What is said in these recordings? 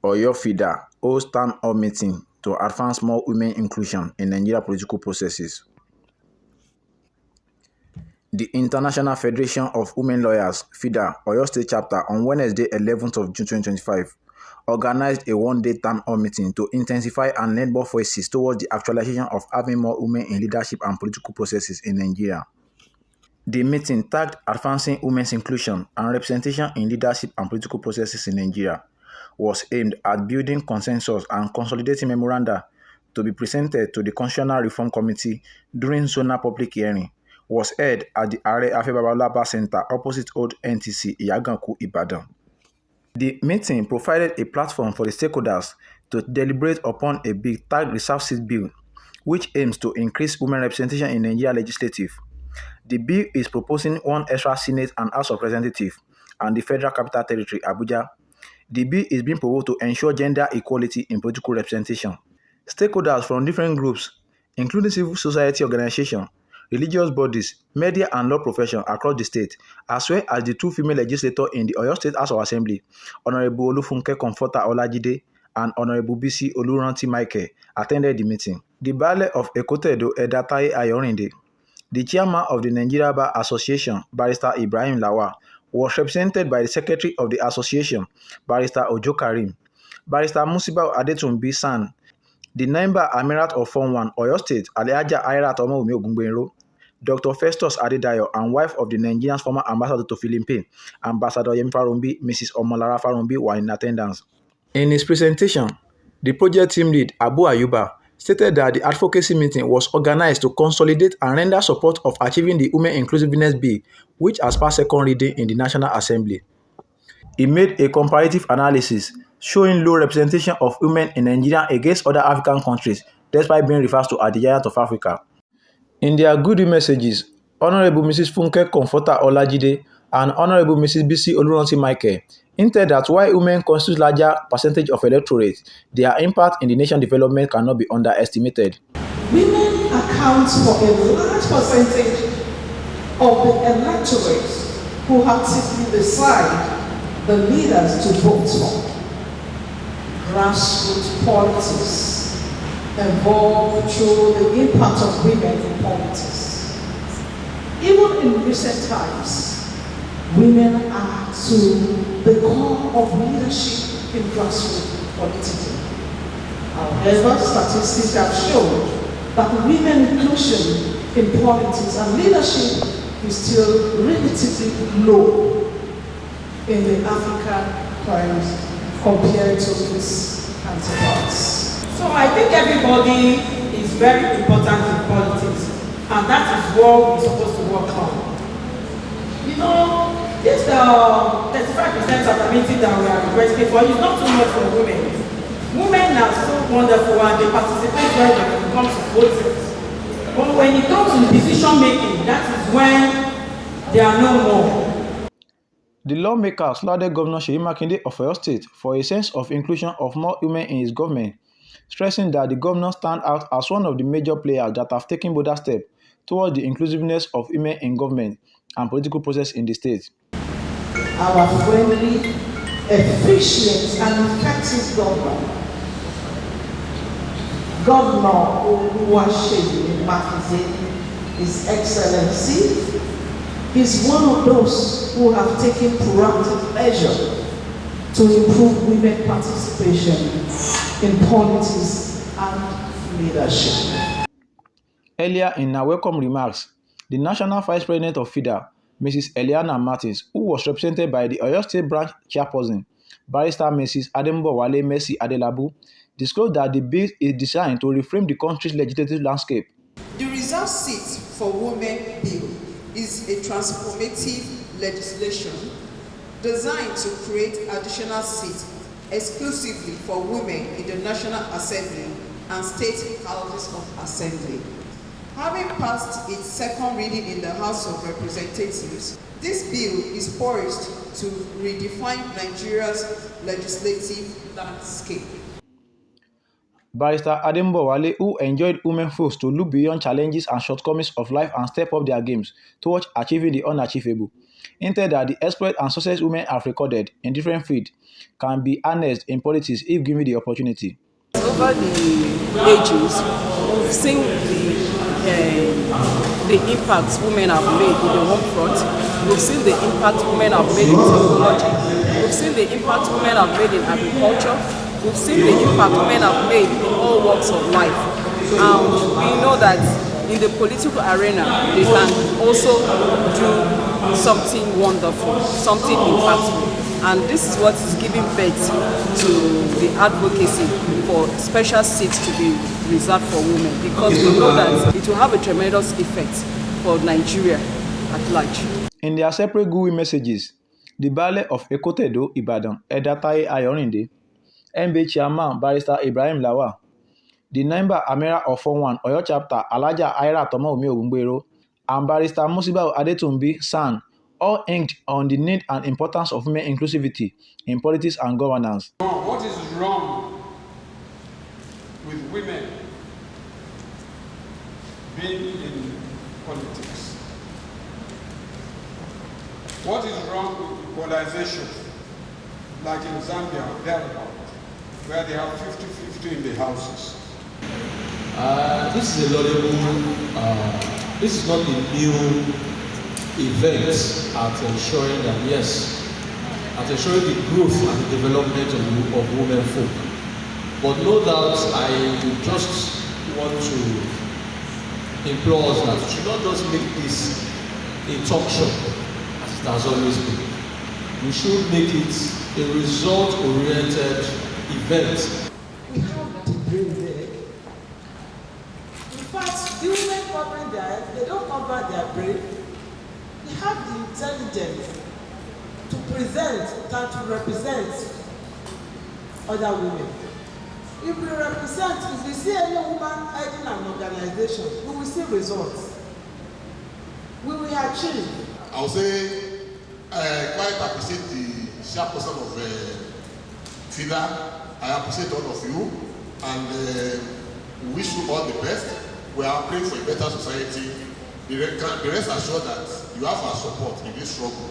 Oyo FIDA holds town hall meeting to advance more women inclusion in Nigeria political processes. The International Federation of Women Lawyers (FIDA) Oyo State Chapter on Wednesday 11th of June 2025 organized a one-day town hall meeting to intensify and lend more voices towards the actualization of having more women in leadership and political processes in Nigeria. The meeting tagged Advancing Women's Inclusion and Representation in Leadership and Political Processes in Nigeria was aimed at building consensus and consolidating memoranda to be presented to the Constitutional Reform Committee during Zonal public hearing was held at the Aare Babalola Center opposite Old NTC Iyaganku, Ibadan. The meeting provided a platform for the stakeholders to deliberate upon a bill tagged Reserve Seat Bill, which aims to increase women representation in Nigeria legislative. The bill is proposing one extra Senate and House of Representatives and the Federal Capital Territory, Abuja. The bill is being proposed to ensure gender equality in political representation. Stakeholders from different groups, including civil society organizations, religious bodies, media and law profession across the state, as well as the two female legislators in the Oyo State House of Assembly, Honorable Olufunke Comforter Olajide and Honorable BC Oluranti Michael, attended the meeting. The Baale of Ekotedo Edataye Ayorinde, the chairman of the Nigeria Bar Association, Barrister Ibrahim Lawal, was represented by the secretary of the association, Barrister Ojo Karim, Barrister Musiba Adetunbi San, the member Amirat of Form 1, Oyo State, Alhaja Airat Omowumi Ogungbero, Dr. Festus Adedayo, and wife of the Nigerian's former ambassador to Philippines, Ambassador Yemi Farumbi, Mrs. Omolara Farumbi, were in attendance. In his presentation, the project team lead, Abu Ayuba, stated that the advocacy meeting was organized to consolidate and render support of achieving the Women Inclusiveness Bill, which has passed second reading in the National Assembly. He made a comparative analysis showing low representation of women in Nigeria against other African countries, despite being referred to as the giant of Africa. In their goodwill messages, Honorable Mrs. Funke Comforter Olajide and Honorable Mrs. BC Oluranti Michael hinted that while women constitute larger percentage of electorate, their impact in the nation's development cannot be underestimated. Women account for a large percentage of the electorate who actively decide the leaders to vote for. Grassroots politics evolve through the impact of women in politics. Even in recent times, women are to the core of leadership in grassroots politics. However, statistics have shown that women inclusion in politics and leadership is still relatively low in the African times compared to its counterparts. So I think everybody is very important in politics, and that is what we're supposed to work on. You know, this 35% of the meeting that we are requesting for is not too much for women. Women are so wonderful and they participate when it comes to voting. But when it comes to decision making, that is when they are no more. The lawmakers lauded Governor Seyi Makinde of Oyo State for a sense of inclusion of more women in his government, stressing that the governor stands out as one of the major players that have taken bolder steps towards the inclusiveness of women in government and political process in the state. Our friendly, efficient, and effective Governor Oluwaseyi Makinde, His Excellency, is one of those who have taken proactive measures to improve women participation in politics and leadership. Earlier in her welcome remarks, the National Vice President of FIDA, Mrs. Eliana Martins, who was represented by the Oyo State Branch Chairperson, Barrister Mrs. Adembowale Mercy Adelabu, disclosed that the bill is designed to reframe the country's legislative landscape. The Reserve Seat for Women Bill is a transformative legislation designed to create additional seats exclusively for women in the National Assembly and state houses of assembly. Having passed its second reading in the House of Representatives, this bill is poised to redefine Nigeria's legislative landscape. Barrister Adembowale, who enjoyed women folks to look beyond challenges and shortcomings of life and step up their games towards achieving the unachievable, hinted that the exploits and success women have recorded in different fields can be harnessed in politics if given the opportunity. Over the ages, we've seen the impacts women have made in the home front. We've seen the impact women have made in technology. We've seen the impact women have made in agriculture. We've seen the impact women have made in all walks of life. And we know that in the political arena, they can also do something wonderful, something impactful. And this is what is giving birth to the advocacy for special seats to be reserved for women, because we know that it will have a tremendous effect for Nigeria at large. In their separate GUI messages, the Baale of Ekotedo, Ibadan, Edataye Ayorinde, MB Chairman Barrister Ibrahim Lawal, the member Amira of 41 Oyo Chapter Alhaja Aira Tomomi Ogungbero, and Barrister Musibau Adetumbi San, all inked on the need and importance of women inclusivity in politics and governance. What is wrong with women being in politics? What is wrong with equalization, like in Zambia or thereabout, where they have 50-50 in the houses? This is a laudable, this is not a new event at ensuring that, yes, at ensuring the growth and the development of women folk. But no doubt, I just want to implore us that we should not just make this a talk show, as it has always been. We should make it a result-oriented event. We have the brain there. In fact, the women covering their head, they don't cover their brain. They have the intelligence to present and to represent other women. If we represent, if we see any woman heading an organization, we will see results. We will achieve. I would say quite appreciate the chairperson of FIDA. I appreciate all of you, and we wish you all the best. We are praying for a better society. Be rest assured that you have our support in this struggle.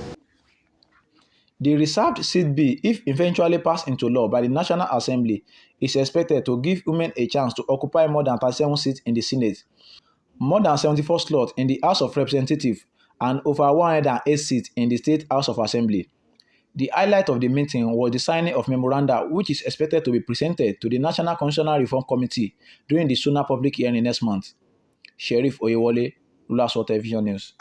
The reserved seat bill, if eventually passed into law by the National Assembly, is expected to give women a chance to occupy more than 37 seats in the Senate, more than 74 slots in the House of Representatives, and over 108 seats in the State House of Assembly. The highlight of the meeting was the signing of memoranda, which is expected to be presented to the National Constitutional Reform Committee during the Zonal public hearing next month. Sheriff Oyewole, Rulers of Television News.